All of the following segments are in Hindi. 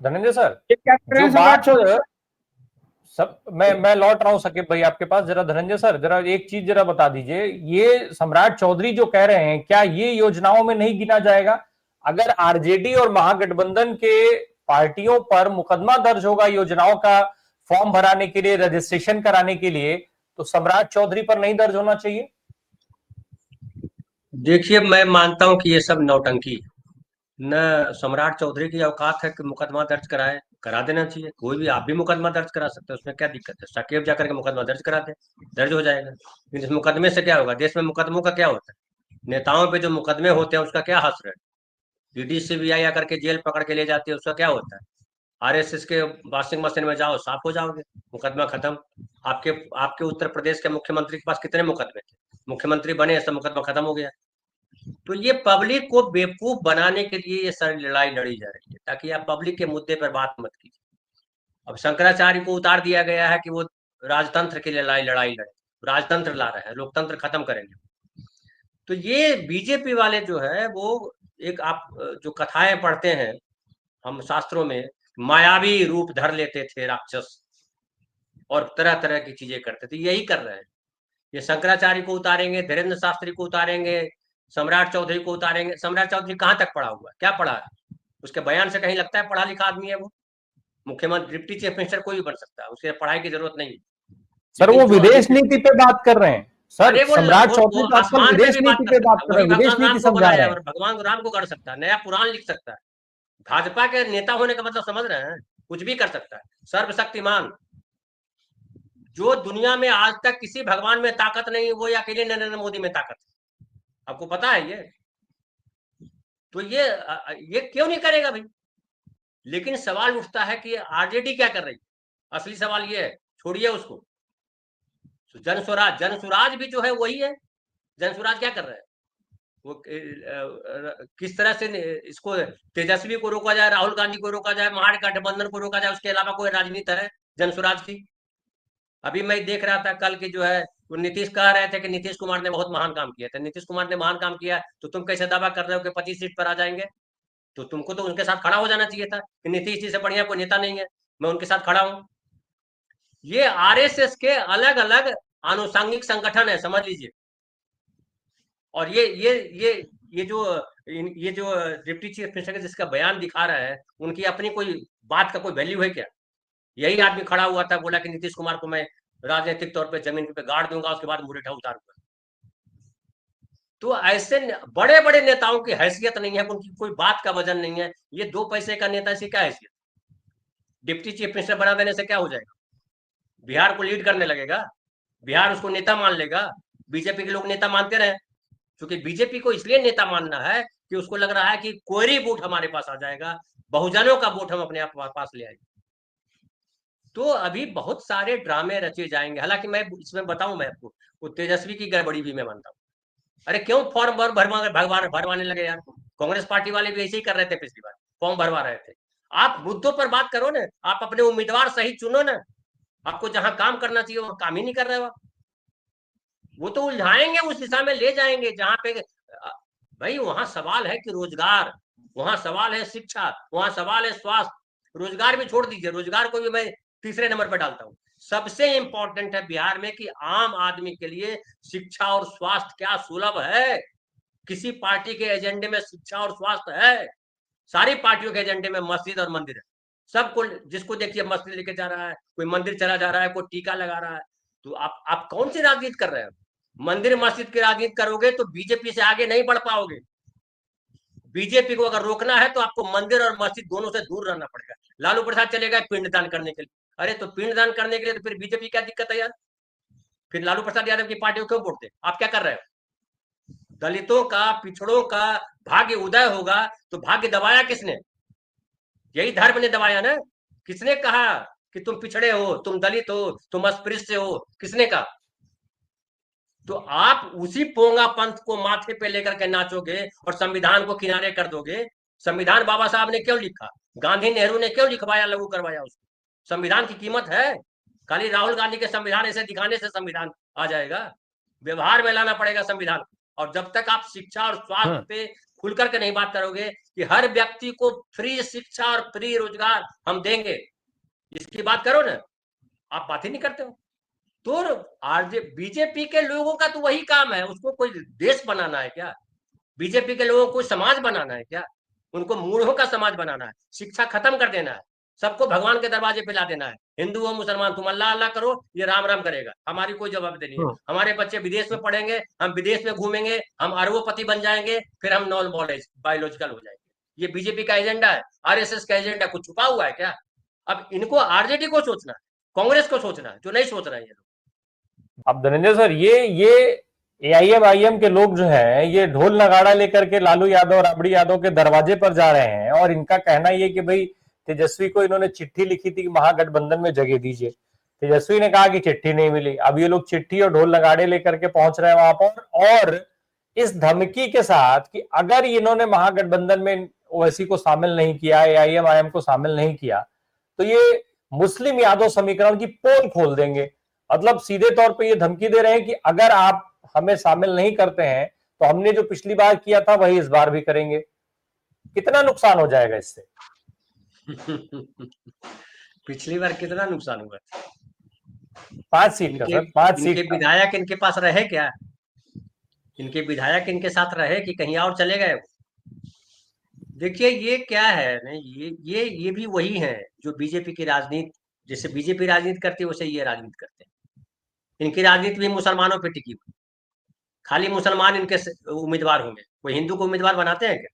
धनंजय सर, ये क्या कर रहे जो हैं सम्राट बात चौधरी? सब मैं लौट रहा हूं सकीब भाई आपके पास। जरा धनंजय सर, जरा एक चीज जरा बता दीजिए, ये सम्राट चौधरी जो कह रहे हैं, क्या ये योजनाओं में नहीं गिना जाएगा? अगर आरजेडी और महागठबंधन के पार्टियों पर मुकदमा दर्ज होगा योजनाओं का फॉर्म भराने के लिए, रजिस्ट्रेशन कराने के लिए, तो सम्राट चौधरी पर नहीं दर्ज होना चाहिए? देखिए, मैं मानता हूं कि ये सब नौटंकी है। न सम्राट चौधरी की औकात है कि मुकदमा दर्ज कराए, करा देना चाहिए। कोई भी, आप भी मुकदमा दर्ज करा सकते हैं, उसमें क्या दिक्कत है? साकेत जाकर के मुकदमा दर्ज करा दे, दर्ज हो जाएगा। लेकिन इस मुकदमे से क्या होगा? देश में मुकदमों का क्या होता है? नेताओं पे जो मुकदमे होते हैं उसका क्या हश्र है? ईडी सीबीआई आकर के जेल पकड़ के ले जाती है, उसका क्या होता है? आरएसएस के वॉशिंग मशीन में जाओ, साफ हो जाओगे, मुकदमा खत्म। आपके आपके उत्तर प्रदेश के मुख्यमंत्री के पास कितने मुकदमे थे? मुख्यमंत्री बने, सब मुकदमा खत्म हो गया। तो ये पब्लिक को बेवकूफ बनाने के लिए ये सारी लड़ाई लड़ी जा रही है, ताकि आप पब्लिक के मुद्दे पर बात मत कीजिए। अब शंकराचार्य को उतार दिया गया है कि वो राजतंत्र के लिए लड़ाई लड़े, राजतंत्र ला रहे हैं, लोकतंत्र खत्म करेंगे। तो ये बीजेपी वाले जो है वो, एक आप जो कथाएं पढ़ते हैं हम शास्त्रों में, मायावी रूप धर लेते थे राक्षस और तरह तरह की चीजें करते थे, यही कर रहे हैं। ये शंकराचार्य को उतारेंगे, धीरेन्द्र शास्त्री को उतारेंगे, सम्राट चौधरी को उतारेंगे। सम्राट चौधरी कहाँ तक पढ़ा हुआ है? क्या पढ़ा है? उसके बयान से कहीं लगता है पढ़ा लिखा आदमी है वो? मुख्यमंत्री, डिप्टी चीफ मिनिस्टर कोई भी बन सकता है, उसे पढ़ाई की जरूरत नहीं है। सर, लेकिन वो जो अभी, विदेश नीति पे बात कर रहे हैं। सर, अरे सम्राट वो चौधरी तो आजकल आसमान पे विदेश भी बात नीति कर पे सकता बात है, कर रहे वही हैं, विदेश भगवान राम नीति को समझा बनाया रहे है, हैं। और भगवान राम को कर सकता है, नया पुराण लिख सकता है। भाजपा के नेता होने का मतलब समझ रहे हैं? कुछ भी कर सकता है, सर्वशक्तिमान। जो दुनिया में आज तक किसी भगवान में ताकत नहीं, वो अकेले नरेंद्र मोदी में ताकत है। आपको पता है ये? तो ये क्यों नहीं करेगा भाई? लेकिन सवाल उठता है कि आरजेडी क्या कर रही है? असली सवाल ये है, छोड़िए उसको। तो जन स्वराज भी जो है वही है। जन स्वराज क्या कर रहा है? वो किस तरह से इसको, तेजस्वी को रोका जाए, राहुल गांधी को रोका जाए, महागठबंधन को रोका जाए, उसके अलावा कोई राजनीति है जन स्वराज की? अभी मैं देख रहा था कल की जो है, वो नीतीश कह रहे थे कि नीतीश कुमार ने बहुत महान काम किया था। नीतीश कुमार ने महान काम किया, तो तुम कैसे दावा कर रहे हो कि 25 सीट पर आ जाएंगे? तो तुमको तो उनके साथ खड़ा हो जाना चाहिए था कि नीतीश जी से बढ़िया कोई नेता नहीं है, मैं उनके साथ खड़ा हूं। ये आरएसएस के अलग अलग आनुषंगिक संगठन है, समझ लीजिए। और ये जो डिप्टी चीफ मिनिस्टर जिसका बयान दिखा रहा है, उनकी अपनी कोई बात का कोई वैल्यू है क्या? यही आदमी खड़ा हुआ था, बोला कि नीतीश कुमार को मैं राजनीतिक तौर पे जमीन पे गाड़ दूंगा, उसके बाद मुरेठा उतारूंगा। तो ऐसे बड़े बड़े नेताओं की हैसियत नहीं है, उनकी कोई बात का वजन नहीं है। ये दो पैसे का नेता से क्या हैसियत? डिप्टी चीफ मिनिस्टर बना देने से क्या हो जाएगा? बिहार को लीड करने लगेगा, बिहार उसको नेता मान लेगा। बीजेपी के लोग नेता मानते रहे, क्योंकि बीजेपी को इसलिए नेता मानना है कि उसको लग रहा है कि कोई वोट हमारे पास आ जाएगा, बहुजनों का वोट हम अपने आप पास ले आएंगे। तो अभी बहुत सारे ड्रामे रचे जाएंगे। हालांकि मैं इसमें बताऊं, मैं आपको, वो तेजस्वी की गड़बड़ी भी मैं मानता हूँ। अरे क्यों फॉर्म भरवाने लगे यार? कांग्रेस पार्टी वाले भी ऐसे ही कर रहे थे, पिछली बार फॉर्म भरवा रहे थे। आप मुद्दों पर बात करो ना, आप अपने उम्मीदवार सही चुनो ना। आपको जहां काम करना चाहिए वहां काम ही नहीं कर रहे हो आप। वो तो उलझाएंगे, उस दिशा में ले जाएंगे जहां पे भाई वहां सवाल है कि रोजगार, वहां सवाल है शिक्षा, वहां सवाल है स्वास्थ्य। रोजगार भी छोड़ दीजिए, रोजगार को भी मैं तीसरे नंबर पर डालता हूं। सबसे इंपॉर्टेंट है बिहार में कि आम आदमी के लिए शिक्षा और स्वास्थ्य क्या सुलभ है? किसी पार्टी के एजेंडे में शिक्षा और स्वास्थ्य है? सारी पार्टियों के एजेंडे में मस्जिद और मंदिर है। सबको, जिसको देखिए मस्जिद लेके जा रहा है, कोई मंदिर चला जा रहा है, कोई टीका लगा रहा है। तो आप कौन सी राजनीति कर रहे हैं? मंदिर मस्जिद की राजनीति करोगे तो बीजेपी से आगे नहीं बढ़ पाओगे। बीजेपी को अगर रोकना है तो आपको मंदिर और मस्जिद दोनों से दूर रहना पड़ेगा। लालू प्रसाद चले गए पिंडदान करने के लिए। अरे तो पिंडदान करने के लिए तो फिर बीजेपी क्या दिक्कत है यार? फिर लालू प्रसाद यादव की पार्टी को क्यों वोट दे? आप क्या कर रहे हो? दलितों का, पिछड़ों का भाग्य उदय होगा तो भाग्य दबाया किसने? यही धर्म ने दबाया ना। किसने कहा कि तुम पिछड़े हो, तुम दलित हो, तुम अस्पृश्य हो? किसने कहा? तो आप उसी पोंगा पंथ को माथे पे लेकर के नाचोगे और संविधान को किनारे कर दोगे। संविधान बाबा साहब ने क्यों लिखा? गांधी नेहरू ने क्यों लिखवाया, लागू करवाया उसको? संविधान की कीमत है। खाली राहुल गांधी के संविधान ऐसे दिखाने से संविधान आ जाएगा? व्यवहार में लाना पड़ेगा संविधान। और जब तक आप शिक्षा और स्वास्थ्य पे खुल करके नहीं बात करोगे कि हर व्यक्ति को फ्री शिक्षा और फ्री रोजगार हम देंगे, इसकी बात करो ना, आप बात ही नहीं करते हो। तो बीजेपी के लोगों का तो वही काम है, उसको कोई देश बनाना है क्या? बीजेपी के लोगों को समाज बनाना है क्या? उनको मूढ़ों का समाज बनाना है, शिक्षा खत्म कर देना है, सबको भगवान के दरवाजे पे ला देना है। हिंदू हो मुसलमान, तुम अल्लाह अल्लाह करो, ये राम राम करेगा, हमारी कोई जवाबदेही नहीं है। हमारे बच्चे विदेश में पढ़ेंगे, हम विदेश में घूमेंगे, हम अरबोपति बन जाएंगे, फिर हम नॉन बायोलॉजिकल हो जाएंगे। ये बीजेपी का एजेंडा है, आरएसएस का एजेंडा। कुछ छुपा हुआ है क्या? अब इनको आरजेडी को सोचना है, कांग्रेस को सोचना है, जो नहीं सोच रहे हैं ये लोग। अब धनंजय सर, ये एआईएम के लोग जो हैं, ये ढोल नगाड़ा लेकर के लालू यादव और राबड़ी यादव के दरवाजे पर जा रहे हैं, और इनका कहना ये कि भाई तेजस्वी को इन्होंने चिट्ठी लिखी थी कि महागठबंधन में जगह दीजिए। तेजस्वी ने कहा कि चिट्ठी नहीं मिली। अब ये लोग चिट्ठी और ढोल नगाड़े लेकर के पहुंच रहे हैं वहां पर, और इस धमकी के साथ कि अगर इन्होंने महागठबंधन में ओवैसी को शामिल नहीं किया, एआईएम को शामिल नहीं किया, तो ये मुस्लिम यादव समीकरण की पोल खोल देंगे। मतलब सीधे तौर पे ये धमकी दे रहे हैं कि अगर आप हमें शामिल नहीं करते हैं तो हमने जो पिछली बार किया था वही इस बार भी करेंगे। कितना नुकसान हो जाएगा इससे? पिछली बार कितना नुकसान हुआ? 5 सीट का सर, 5 इनके सीट का। विधायक इनके पास रहे क्या? इनके विधायक इनके साथ रहे कि कहीं और चले गए? देखिए ये क्या है ना, ये भी वही है जो बीजेपी की राजनीति, जैसे बीजेपी राजनीति करती है वैसे ये राजनीति करते हैं। इनकी राजनीति भी मुसलमानों पे टिकी हुई, खाली मुसलमान इनके उम्मीदवार होंगे। कोई हिंदू को उम्मीदवार बनाते हैं क्या?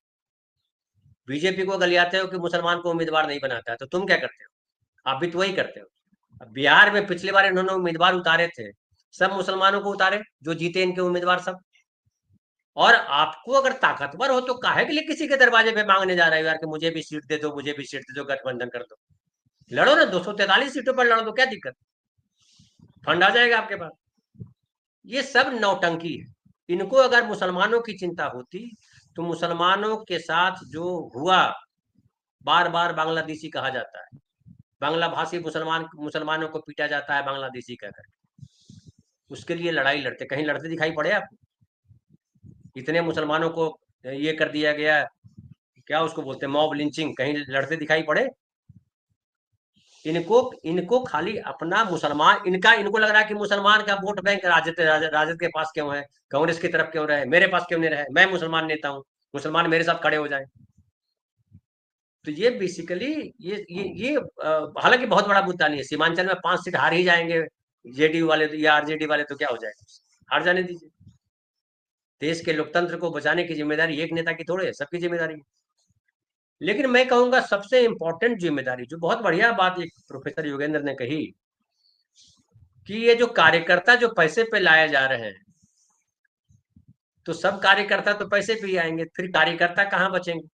बीजेपी को गलियाते हो कि मुसलमान को उम्मीदवार नहीं बनाता है, तो तुम क्या करते हो? आप भी तो वही करते हो। अब बिहार में पिछली बार इन्होंने उम्मीदवार उतारे थे, सब मुसलमानों को उतारे, जो जीते इनके उम्मीदवार सब। और आपको अगर ताकतवर हो तो काहे के लिए किसी के दरवाजे पे मांगने जा रहे हो यार कि मुझे भी सीट दे दो, मुझे भी सीट दे दो, गठबंधन कर दो। लड़ो ना, 243 सीटों पर लड़ो, तो क्या दिक्कत? फंड आ जाएगा आपके पास। ये सब नौटंकी है। इनको अगर मुसलमानों की चिंता होती तो मुसलमानों के साथ जो हुआ, बार बार बांग्लादेशी कहा जाता है, बांग्ला भाषी मुसलमानों को पीटा जाता है बांग्लादेशी कहकर, उसके लिए लड़ाई लड़ते, कहीं लड़ते दिखाई पड़े आपको? इतने मुसलमानों को ये कर दिया गया, क्या उसको बोलते हैं, मॉब लिंचिंग, कहीं लड़ते दिखाई पड़े? इनको खाली अपना मुसलमान, इनको लग रहा है कि मुसलमान का वोट बैंक राजद के पास क्यों है, कांग्रेस की तरफ क्यों रहे, मेरे पास क्यों नहीं रहे, मैं मुसलमान नेता हूं, मुसलमान मेरे साथ खड़े हो जाए। तो ये बेसिकली ये हालांकि बहुत बड़ा मुद्दा नहीं है। सीमांचल में 5 सीट हार ही जाएंगे जेडीयू वाले या आरजेडी वाले, तो क्या हो जाएगा, हार जाने दीजिए। देश के लोकतंत्र को बचाने की जिम्मेदारी एक नेता की थोड़ी है, सबकी जिम्मेदारी है। लेकिन मैं कहूंगा सबसे इंपॉर्टेंट जिम्मेदारी, जो बहुत बढ़िया बात एक प्रोफेसर योगेंद्र ने कही, कि ये जो कार्यकर्ता जो पैसे पे लाए जा रहे हैं, तो सब कार्यकर्ता तो पैसे पे ही आएंगे, फिर कार्यकर्ता कहाँ बचेंगे?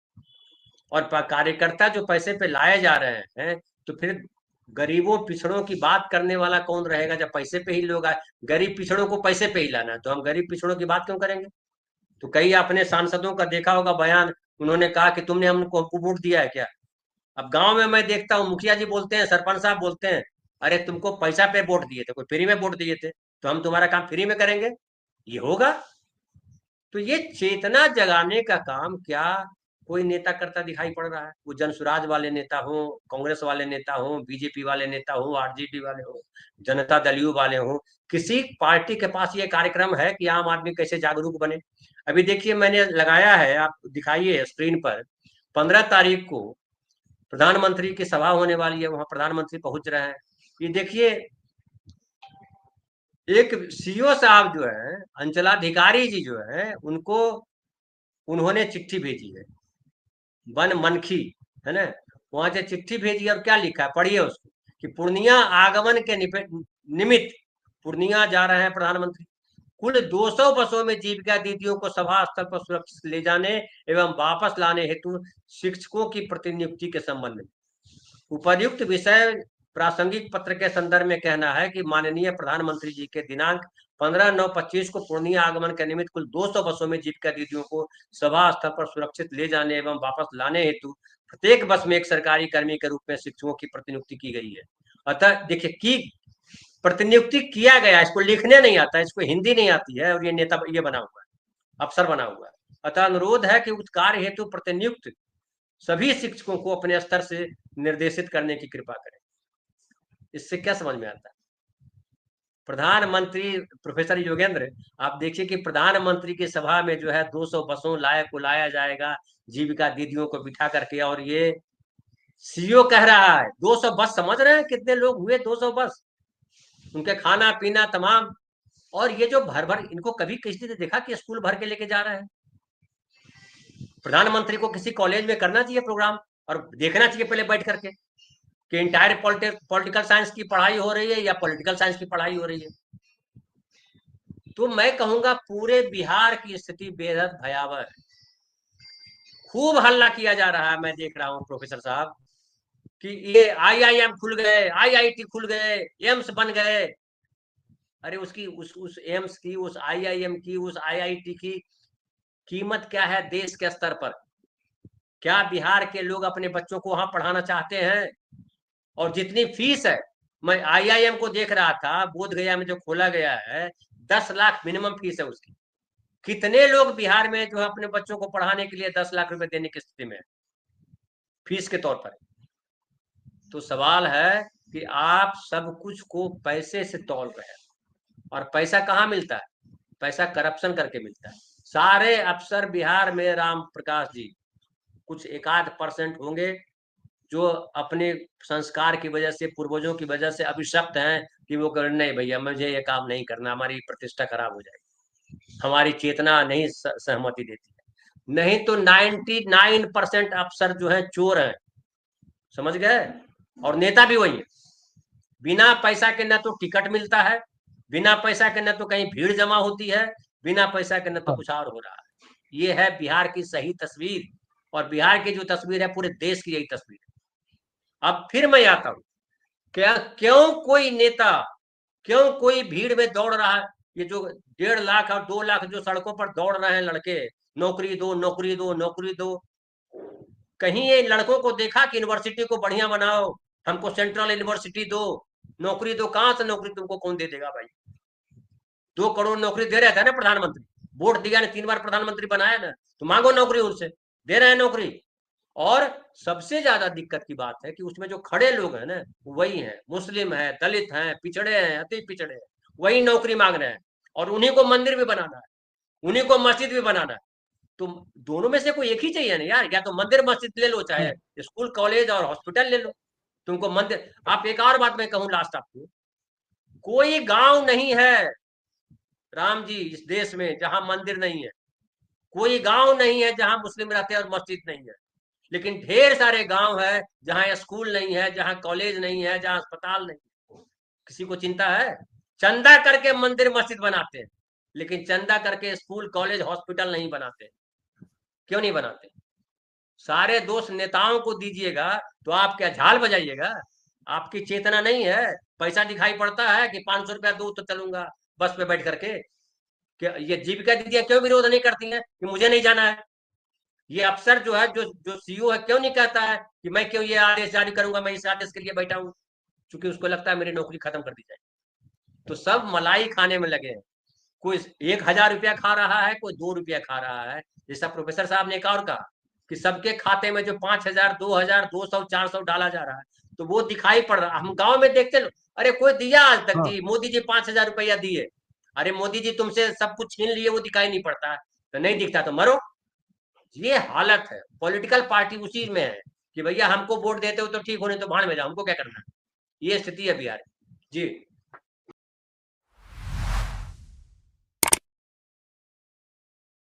और कार्यकर्ता जो पैसे पे लाए जा रहे हैं, तो फिर गरीबों पिछड़ों की बात करने वाला कौन रहेगा जब पैसे पे ही लोग आए? गरीब पिछड़ों को पैसे पे ही लाना है, तो हम गरीब पिछड़ों की बात क्यों करेंगे? तो कई अपने सांसदों का देखा होगा बयान, उन्होंने कहा कि तुमने हमको वोट दिया है क्या? अब गांव में मैं देखता हूँ मुखिया जी बोलते हैं, सरपंच साहब बोलते हैं, अरे तुमको पैसा पे वोट दिए थे, कोई फ्री में वोट दिए थे, तो हम तुम्हारा काम फ्री में करेंगे, ये होगा? तो ये चेतना जगाने का काम क्या कोई नेता करता दिखाई पड़ रहा है? वो जनसुराज वाले नेता हो, कांग्रेस वाले नेता हो, बीजेपी वाले नेता हो, आरजेडी वाले हो, जनता दल वाले हो, किसी पार्टी के पास ये कार्यक्रम है कि आम आदमी कैसे जागरूक बने? अभी देखिए मैंने लगाया है, आप दिखाइए स्क्रीन पर, 15 तारीख को प्रधानमंत्री की सभा होने वाली है, वहां प्रधानमंत्री पहुंच रहे हैं। ये देखिए एक सीओ साहब जो है, अंचलाधिकारी जी जो है, उन्होंने चिट्ठी भेजी है, वन मनखी, है ना, वहां से चिट्ठी भेजी और क्या लिखा है, पढ़िए उसको, कि पूर्णिया आगमन के निमित्त पूर्णिया जा रहे हैं प्रधानमंत्री। कुल 200 बसों में जीविका दीदियों को सभा स्थल पर सुरक्षित ले जाने एवं वापस लाने हेतु शिक्षकों की प्रतिनियुक्ति के संबंध में उपर्युक्त विषय प्रासंगिक पत्र के संदर्भ में कहना है कि माननीय प्रधानमंत्री जी के दिनांक 15/9/25 को पूर्णिया आगमन के निमित्त कुल 200 बसों में जीविका दीदियों को सभा स्थल पर सुरक्षित ले जाने एवं वापस लाने हेतु प्रत्येक बस में एक सरकारी कर्मी के रूप में शिक्षकों की प्रतिनियुक्ति की गई है। अतः देखिए की प्रतिनियुक्ति किया गया, इसको लिखने नहीं आता, इसको हिंदी नहीं आती है, और ये नेता ये बना हुआ है। अफसर बना हुआ है। अतः अनुरोध है कि उस कार्य हेतु प्रतिनियुक्त सभी शिक्षकों को अपने स्तर से निर्देशित करने की कृपा करें। इससे क्या समझ में आता है? प्रधानमंत्री प्रोफेसर योगेंद्र, आप देखिए कि प्रधानमंत्री की सभा में जो है 200 बसों को लाया जाएगा जीविका दीदियों को बिठा करके, और ये सीईओ कह रहा है 200 बस। समझ रहे हैं कितने लोग हुए 200 बस, उनके खाना पीना तमाम। और ये जो भर भर, इनको कभी किसी ने देखा कि स्कूल भर के लेके जा रहे हैं? प्रधानमंत्री को किसी कॉलेज में करना चाहिए प्रोग्राम और देखना चाहिए पहले बैठ करके कि इंटायर पॉलिटिकल साइंस की पढ़ाई हो रही है या पॉलिटिकल साइंस की पढ़ाई हो रही है। तो मैं कहूंगा पूरे बिहार की स्थिति बेहद भयावह है। खूब हल्ला किया जा रहा है, मैं देख रहा हूं प्रोफेसर साहब, कि ये आईआईएम खुल गए, आईआईटी खुल गए, एम्स बन गए। अरे उसकी उस एम्स की, उस आईआईएम की, उस आईआईटी की कीमत क्या है देश के स्तर पर? क्या बिहार के लोग अपने बच्चों को वहां पढ़ाना चाहते हैं? और जितनी फीस है, मैं आईआईएम को देख रहा था, बोध गया में जो खोला गया है, 10 लाख मिनिमम फीस है उसकी। कितने लोग बिहार में जो है अपने बच्चों को पढ़ाने के लिए 10 लाख रुपए देने की स्थिति में है फीस के तौर पर? तो सवाल है कि आप सब कुछ को पैसे से तौल रहे हैं, और पैसा कहाँ मिलता है? पैसा करप्शन करके मिलता है। सारे अफसर बिहार में, राम प्रकाश जी, कुछ 1-8% होंगे जो अपने संस्कार की वजह से, पूर्वजों की वजह से अभिशप्त हैं कि वो कर, नहीं भैया मुझे ये काम नहीं करना, हमारी प्रतिष्ठा खराब हो जाएगी, हमारी चेतना नहीं सहमति देती है। नहीं तो 99% अफसर जो है चोर हैं, समझ गए? और नेता भी वही है। बिना पैसा के न तो टिकट मिलता है, बिना पैसा के न तो कहीं भीड़ जमा होती है, बिना पैसा के न तो कुछ और हो रहा है। ये है बिहार की सही तस्वीर, और बिहार की जो तस्वीर है पूरे देश की यही तस्वीर है। अब फिर मैं आता हूं, क्या क्यों कोई नेता, क्यों कोई भीड़ में दौड़ रहा है? ये जो 1.5 लाख और 2 लाख जो सड़कों पर दौड़ रहे हैं लड़के, नौकरी दो, नौकरी दो, नौकरी दो, कहीं ये लड़कों को देखा कि यूनिवर्सिटी को बढ़िया बनाओ, हमको सेंट्रल यूनिवर्सिटी दो, नौकरी दो? कहां से नौकरी तुमको कौन दे देगा भाई? 2 करोड़ नौकरी दे रहे थे ना प्रधानमंत्री, वोट दिया ने 3 बार प्रधानमंत्री बनाया ना, तो मांगो नौकरी उनसे, दे रहे हैं नौकरी। और सबसे ज्यादा दिक्कत की बात है कि उसमें जो खड़े लोग हैं ना, वही हैं, मुस्लिम है, दलित हैं, पिछड़े हैं, अति पिछड़े हैं, वही नौकरी मांग रहे हैं, और उन्हीं को मंदिर भी बनाना है, उन्हीं को मस्जिद भी बनाना है। तो दोनों में से कोई एक ही चाहिए ना यार, या तो मंदिर मस्जिद ले लो, चाहे स्कूल कॉलेज और हॉस्पिटल ले लो। तुमको मंदिर, आप एक और बात मैं कहूं लास्ट आपको, कोई गांव नहीं है राम जी इस देश में जहां मंदिर नहीं है, कोई गांव नहीं है जहां मुस्लिम रहते हैं और मस्जिद नहीं है, लेकिन ढेर सारे गांव है जहां स्कूल नहीं है, जहां कॉलेज नहीं है, जहां अस्पताल नहीं है। किसी को चिंता है? चंदा करके मंदिर मस्जिद बनाते हैं, लेकिन चंदा करके स्कूल कॉलेज हॉस्पिटल नहीं बनाते। क्यों नहीं बनाते? सारे दोष नेताओं को दीजिएगा तो आप क्या झाल बजाइएगा? आपकी चेतना नहीं है। पैसा दिखाई पड़ता है कि 500 रुपया दो तो चलूंगा बस पे बैठ करके। क्या ये जीविका दीदियां क्यों विरोध नहीं करती हैं कि मुझे नहीं जाना है? ये अफसर जो है, जो जो सीईओ है, क्यों नहीं कहता है कि मैं क्यों ये आदेश जारी करूंगा, मैं इस आदेश के लिए बैठा हूं? क्योंकि उसको लगता है मेरी नौकरी खत्म कर दी जाए। तो सब मलाई खाने में लगे हैं। कोई 1,000 रुपया खा रहा है, कोई 2 रुपया खा रहा है। जैसा प्रोफेसर साहब ने एक और कहा कि सबके खाते में जो 5,000, 2,000, 200, 400 डाला जा रहा है, तो वो दिखाई पड़ रहा। हम गांव में देखते लोग, अरे कोई दिया आज तक जी, मोदी जी 5,000 रुपया दिए। अरे मोदी जी तुमसे सब कुछ छीन लिए, वो दिखाई नहीं पड़ता है। तो नहीं दिखता तो मरो। ये हालत है। पॉलिटिकल पार्टी उसी में है कि भैया हमको वोट देते हो तो ठीक हो, नहीं तो भाड़ में जाओ, हमको क्या करना है। ये स्थिति है बिहार। जी